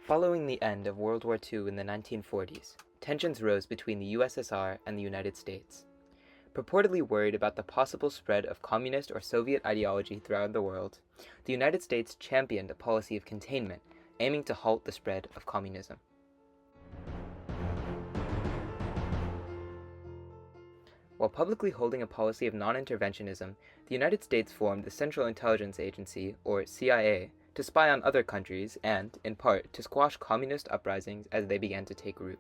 Following the end of World War II in the 1940s, tensions rose between the USSR and the United States. Purportedly worried about the possible spread of communist or Soviet ideology throughout the world, the United States championed a policy of containment, aiming to halt the spread of communism. While publicly holding a policy of non-interventionism, the United States formed the Central Intelligence Agency, or CIA, to spy on other countries and, in part, to squash communist uprisings as they began to take root.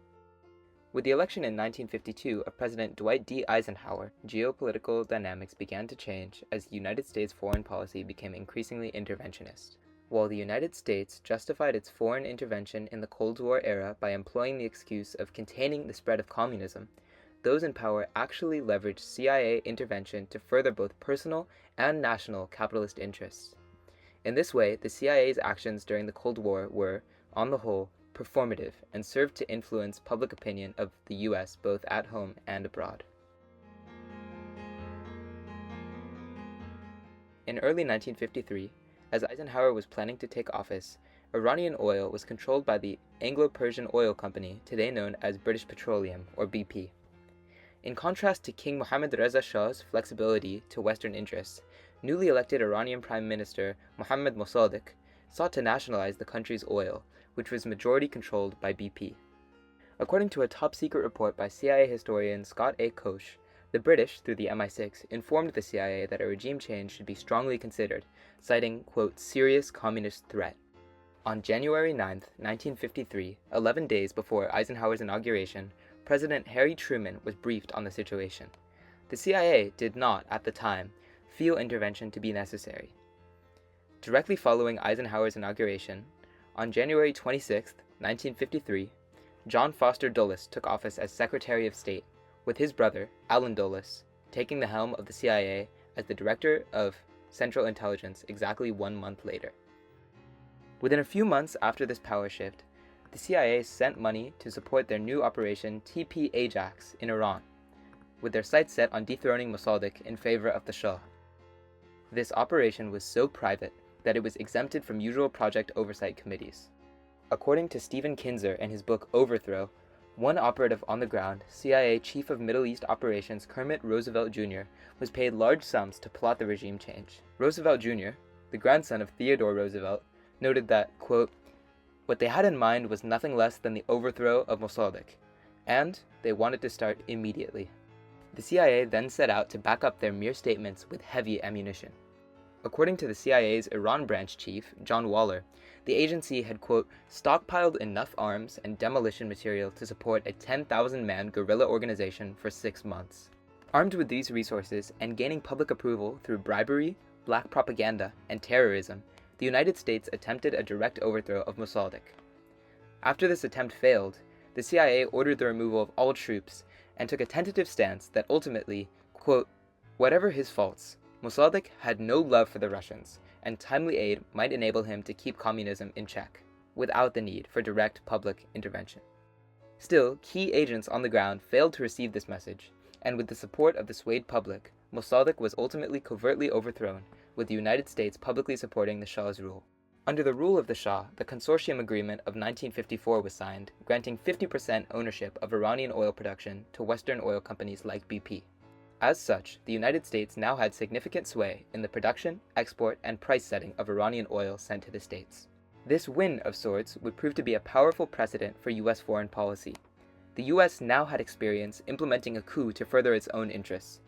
With the election in 1952 of President Dwight D. Eisenhower, geopolitical dynamics began to change as the United States foreign policy became increasingly interventionist. While the United States justified its foreign intervention in the Cold War era by employing the excuse of containing the spread of communism, those in power actually leveraged CIA intervention to further both personal and national capitalist interests. In this way, the CIA's actions during the Cold War were, on the whole, performative and served to influence public opinion of the US both at home and abroad. In early 1953, as Eisenhower was planning to take office, Iranian oil was controlled by the Anglo-Persian Oil Company, today known as British Petroleum, or BP. In contrast to King Mohammad Reza Shah's flexibility to Western interests, newly elected Iranian Prime Minister Mohammad Mossadegh sought to nationalize the country's oil, which was majority controlled by BP. According to a top-secret report by CIA historian Scott A. Koch, the British, through the MI6, informed the CIA that a regime change should be strongly considered, citing, quote, serious communist threat. On January 9, 1953, 11 days before Eisenhower's inauguration, President Harry Truman was briefed on the situation. The CIA did not, at the time, feel intervention to be necessary. Directly following Eisenhower's inauguration, on January 26, 1953, John Foster Dulles took office as Secretary of State, with his brother, Allen Dulles, taking the helm of the CIA as the Director of Central Intelligence exactly 1 month later. Within a few months after this power shift, the CIA sent money to support their new operation TP Ajax in Iran, with their sights set on dethroning Mossadegh in favor of the Shah. This operation was so private that it was exempted from usual project oversight committees. According to Stephen Kinzer in his book Overthrow, one operative on the ground, CIA Chief of Middle East Operations Kermit Roosevelt Jr., was paid large sums to plot the regime change. Roosevelt Jr., the grandson of Theodore Roosevelt, noted that, quote, what they had in mind was nothing less than the overthrow of Mossadegh, and they wanted to start immediately. The CIA then set out to back up their mere statements with heavy ammunition. According to the CIA's Iran branch chief, John Waller, the agency had, quote, stockpiled enough arms and demolition material to support a 10,000-man guerrilla organization for 6 months. Armed with these resources and gaining public approval through bribery, black propaganda, and terrorism, the United States attempted a direct overthrow of Mossadegh. After this attempt failed, the CIA ordered the removal of all troops and took a tentative stance that ultimately, quote, whatever his faults, Mossadegh had no love for the Russians, and timely aid might enable him to keep communism in check, without the need for direct public intervention. Still, key agents on the ground failed to receive this message, and with the support of the swayed public, Mossadegh was ultimately covertly overthrown, with the United States publicly supporting the Shah's rule. Under the rule of the Shah, the Consortium Agreement of 1954 was signed, granting 50% ownership of Iranian oil production to Western oil companies like BP. As such, the United States now had significant sway in the production, export, and price setting of Iranian oil sent to the States. This win of sorts would prove to be a powerful precedent for U.S. foreign policy. The U.S. now had experience implementing a coup to further its own interests.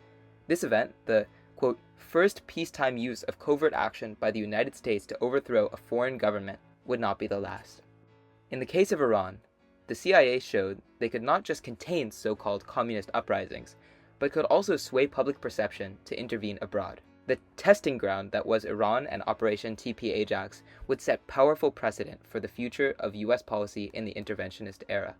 This event, the, quote, first peacetime use of covert action by the United States to overthrow a foreign government, would not be the last. In the case of Iran, the CIA showed they could not just contain so-called communist uprisings, but could also sway public perception to intervene abroad. The testing ground that was Iran and Operation TP Ajax would set powerful precedent for the future of U.S. policy in the interventionist era.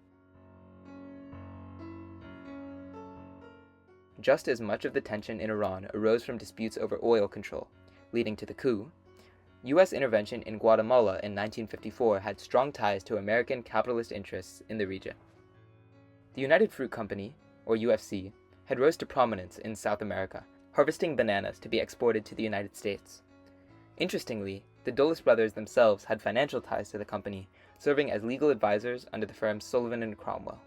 Just as much of the tension in Iran arose from disputes over oil control, leading to the coup, U.S. intervention in Guatemala in 1954 had strong ties to American capitalist interests in the region. The United Fruit Company, or UFC, had rose to prominence in South America, harvesting bananas to be exported to the United States. Interestingly, the Dulles brothers themselves had financial ties to the company, serving as legal advisors under the firm Sullivan and Cromwell.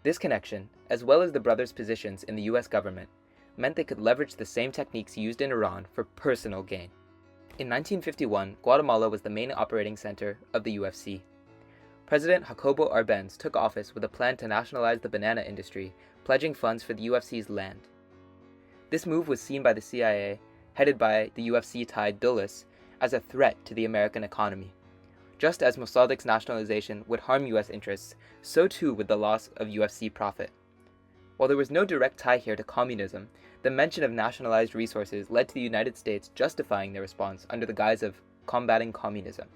This connection, as well as the brothers' positions in the US government, meant they could leverage the same techniques used in Iran for personal gain. In 1951, Guatemala was the main operating center of the UFC. President Jacobo Arbenz took office with a plan to nationalize the banana industry, pledging funds for the UFC's land. This move was seen by the CIA, headed by the UFC tied Dulles, as a threat to the American economy. Just as Mossadeg's nationalization would harm US interests, so too would the loss of UFC profit. While there was no direct tie here to communism, the mention of nationalized resources led to the United States justifying their response under the guise of combating communism.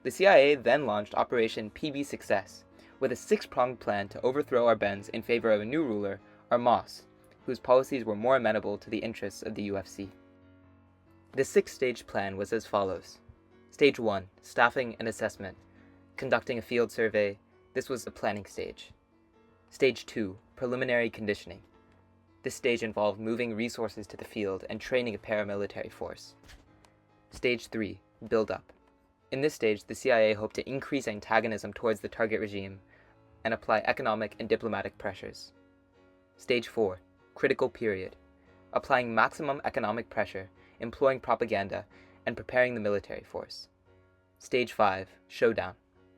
The CIA then launched Operation PB Success, with a six-pronged plan to overthrow Arbenz in favor of a new ruler, Armas, whose policies were more amenable to the interests of the UFC. The six-stage plan was as follows. Stage 1, staffing and assessment, conducting a field survey. This was the planning stage. Stage 2, preliminary conditioning. This stage involved moving resources to the field and training a paramilitary force. Stage 3, build-up. In this stage, the CIA hoped to increase antagonism towards the target regime and apply economic and diplomatic pressures. Stage 4, critical period. Applying maximum economic pressure, employing propaganda, and preparing the military force. Stage 5, showdown.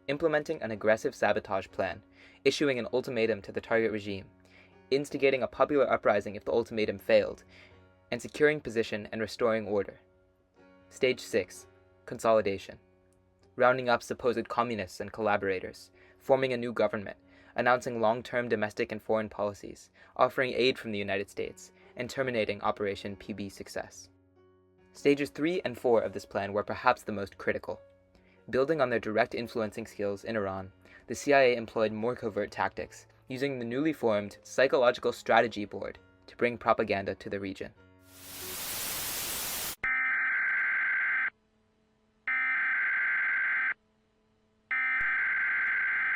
Implementing an aggressive sabotage plan, issuing an ultimatum to the target regime, instigating a popular uprising if the ultimatum failed, and securing position and restoring order. Stage 6, consolidation. Rounding up supposed communists and collaborators, forming a new government, announcing long-term domestic and foreign policies, offering aid from the United States, and terminating Operation PB Success. Stages 3 and 4 of this plan were perhaps the most critical. Building on their direct influencing skills in Iran, the CIA employed more covert tactics, using the newly formed Psychological Strategy Board to bring propaganda to the region.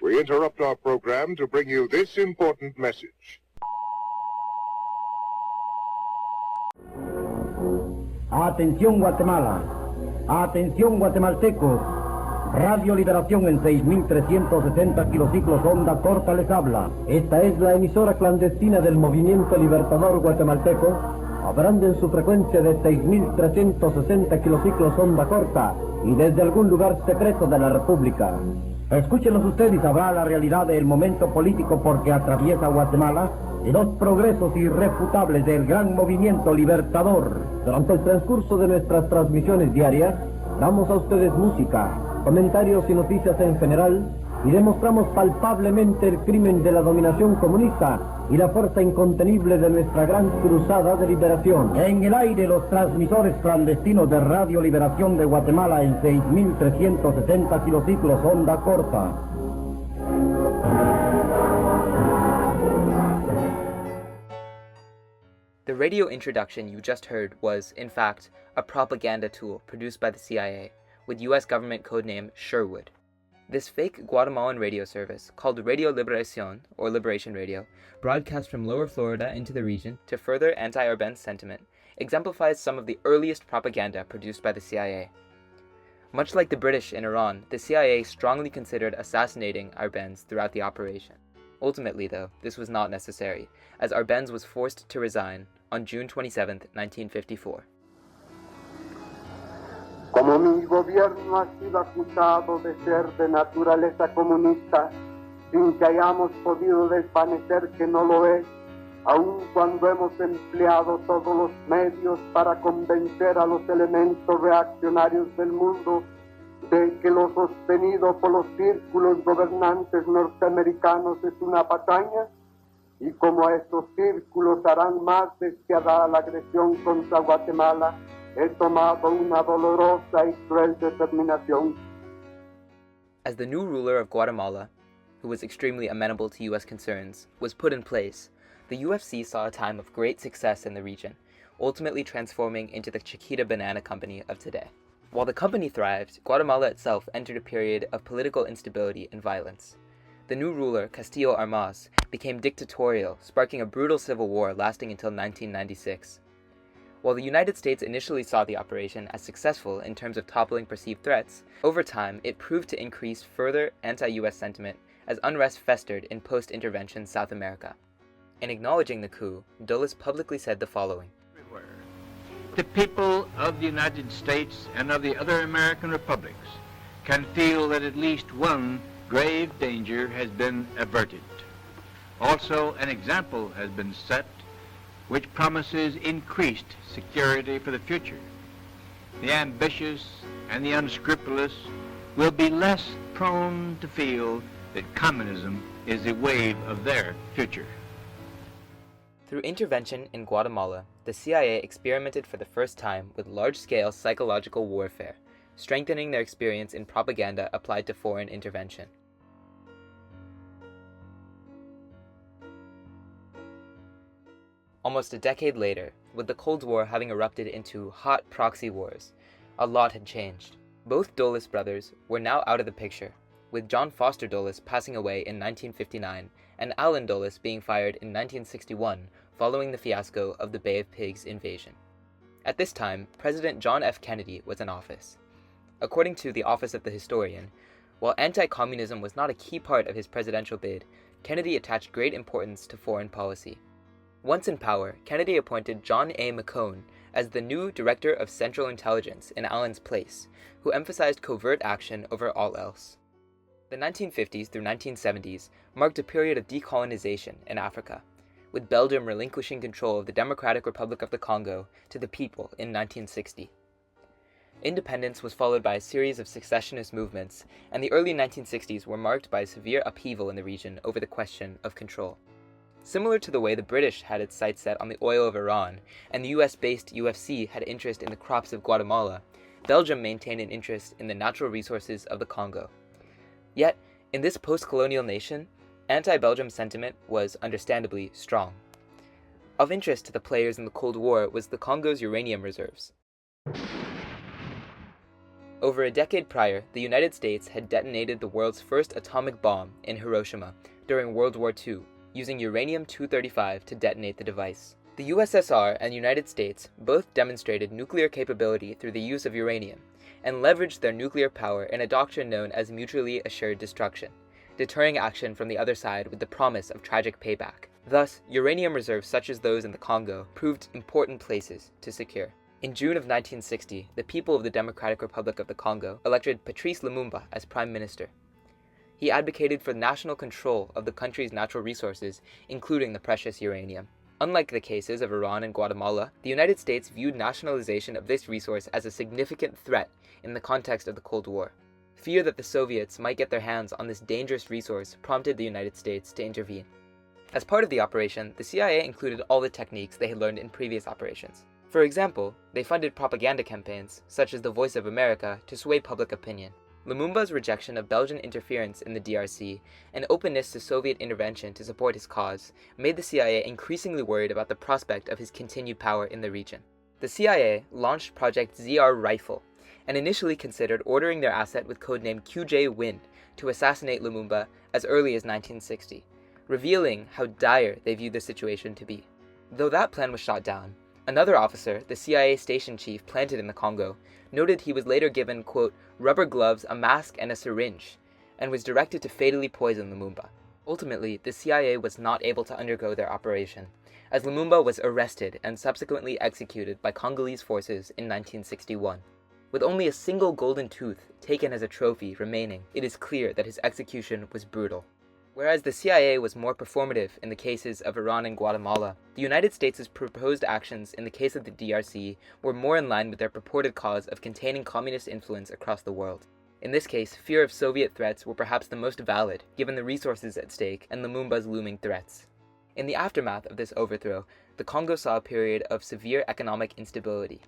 We interrupt our program to bring you this important message. Atención Guatemala, atención guatemaltecos, Radio Liberación en 6.360 kilociclos onda corta les habla. Esta es la emisora clandestina del Movimiento Libertador Guatemalteco, hablando en su frecuencia de 6.360 kilociclos onda corta y desde algún lugar secreto de la República. Escúchenos usted y sabrá la realidad del momento político porque atraviesa Guatemala y los progresos irrefutables del gran movimiento libertador. Durante el transcurso de nuestras transmisiones diarias, damos a ustedes música, comentarios y noticias en general, y demostramos palpablemente el crimen de la dominación comunista y la fuerza incontenible de nuestra gran cruzada de liberación. En el aire, los transmisores clandestinos de Radio Liberación de Guatemala en 6.360 kilociclos onda corta. The radio introduction you just heard was, in fact, a propaganda tool produced by the CIA, with US government codename Sherwood. This fake Guatemalan radio service, called Radio Liberación, or Liberation Radio, broadcast from Lower Florida into the region to further anti-Arbenz sentiment, exemplifies some of the earliest propaganda produced by the CIA. Much like the British in Iran, the CIA strongly considered assassinating Arbenz throughout the operation. Ultimately, though, this was not necessary, as Arbenz was forced to resign on June 27, 1954. Como mi gobierno ha sido acusado de ser de naturaleza comunista, sin que hayamos podido desvanecer que no lo es, aun cuando hemos empleado todos los medios para convencer a los elementos reaccionarios del mundo de que lo sostenido por los círculos gobernantes norteamericanos es una patraña, y como estos círculos harán más despiadada la agresión contra Guatemala, he tomado una dolorosa y cruel determinación. As the new ruler of Guatemala, who was extremely amenable to U.S. concerns, was put in place, the UFC saw a time of great success in the region, ultimately transforming into the Chiquita Banana Company of today. While the company thrived, Guatemala itself entered a period of political instability and violence. The new ruler, Castillo Armas, became dictatorial, sparking a brutal civil war lasting until 1996. While the United States initially saw the operation as successful in terms of toppling perceived threats, over time it proved to increase further anti-US sentiment as unrest festered in post-intervention South America. In acknowledging the coup, Dulles publicly said the following: "Everywhere, the people of the United States and of the other American republics can feel that at least one grave danger has been averted. Also, an example has been set which promises increased security for the future. The ambitious and the unscrupulous will be less prone to feel that communism is the wave of their future." Through intervention in Guatemala, the CIA experimented for the first time with large-scale psychological warfare, strengthening their experience in propaganda applied to foreign intervention. Almost a decade later, with the Cold War having erupted into hot proxy wars, a lot had changed. Both Dulles brothers were now out of the picture, with John Foster Dulles passing away in 1959 and Allen Dulles being fired in 1961 following the fiasco of the Bay of Pigs invasion. At this time, President John F. Kennedy was in office. According to the Office of the Historian, while anti-communism was not a key part of his presidential bid, Kennedy attached great importance to foreign policy. Once in power, Kennedy appointed John A. McCone as the new Director of Central Intelligence in Allen's place, who emphasized covert action over all else. The 1950s through 1970s marked a period of decolonization in Africa, with Belgium relinquishing control of the Democratic Republic of the Congo to the people in 1960. Independence was followed by a series of secessionist movements, and the early 1960s were marked by severe upheaval in the region over the question of control. Similar to the way the British had its sights set on the oil of Iran, and the US-based UFC had interest in the crops of Guatemala, Belgium maintained an interest in the natural resources of the Congo. Yet, in this post-colonial nation, anti-Belgium sentiment was understandably strong. Of interest to the players in the Cold War was the Congo's uranium reserves. Over a decade prior, the United States had detonated the world's first atomic bomb in Hiroshima during World War II, using uranium-235 to detonate the device. The USSR and United States both demonstrated nuclear capability through the use of uranium, and leveraged their nuclear power in a doctrine known as mutually assured destruction, deterring action from the other side with the promise of tragic payback. Thus, uranium reserves such as those in the Congo proved important places to secure. In June of 1960, the people of the Democratic Republic of the Congo elected Patrice Lumumba as Prime Minister. He advocated for national control of the country's natural resources, including the precious uranium. Unlike the cases of Iran and Guatemala, the United States viewed nationalization of this resource as a significant threat in the context of the Cold War. Fear that the Soviets might get their hands on this dangerous resource prompted the United States to intervene. As part of the operation, the CIA included all the techniques they had learned in previous operations. For example, they funded propaganda campaigns, such as the Voice of America, to sway public opinion. Lumumba's rejection of Belgian interference in the DRC and openness to Soviet intervention to support his cause made the CIA increasingly worried about the prospect of his continued power in the region. The CIA launched Project ZR Rifle and initially considered ordering their asset with codename QJ Win to assassinate Lumumba as early as 1960, revealing how dire they viewed the situation to be. Though that plan was shot down, another officer, the CIA station chief planted in the Congo, noted he was later given, quote, rubber gloves, a mask, and a syringe, and was directed to fatally poison Lumumba. Ultimately, the CIA was not able to undergo their operation, as Lumumba was arrested and subsequently executed by Congolese forces in 1961. With only a single golden tooth taken as a trophy remaining, it is clear that his execution was brutal. Whereas the CIA was more performative in the cases of Iran and Guatemala, the United States' proposed actions in the case of the DRC were more in line with their purported cause of containing communist influence across the world. In this case, fear of Soviet threats were perhaps the most valid, given the resources at stake and Lumumba's looming threats. In the aftermath of this overthrow, the Congo saw a period of severe economic instability.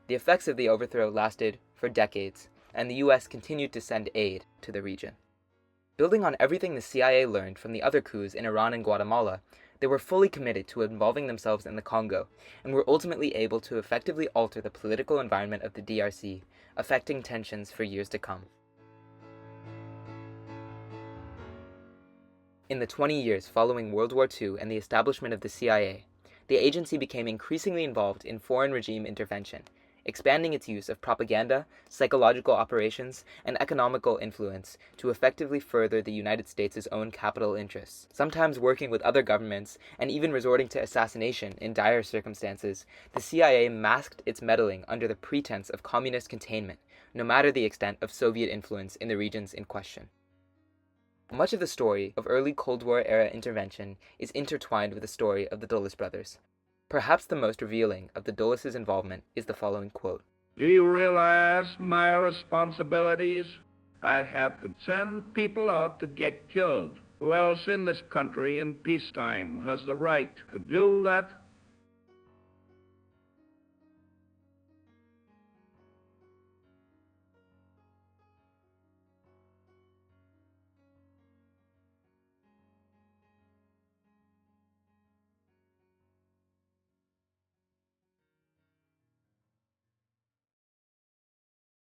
The effects of the overthrow lasted for decades, and the US continued to send aid to the region. Building on everything the CIA learned from the other coups in Iran and Guatemala, they were fully committed to involving themselves in the Congo, and were ultimately able to effectively alter the political environment of the DRC, affecting tensions for years to come. In the 20 years following World War II and the establishment of the CIA, the agency became increasingly involved in foreign regime intervention, expanding its use of propaganda, psychological operations, and economical influence to effectively further the United States' own capital interests. Sometimes working with other governments and even resorting to assassination in dire circumstances, the CIA masked its meddling under the pretense of communist containment, no matter the extent of Soviet influence in the regions in question. Much of the story of early Cold War-era intervention is intertwined with the story of the Dulles brothers. Perhaps the most revealing of the Dulles' involvement is the following quote. Do you realize my responsibilities? I have to send people out to get killed. Who else in this country in peacetime has the right to do that?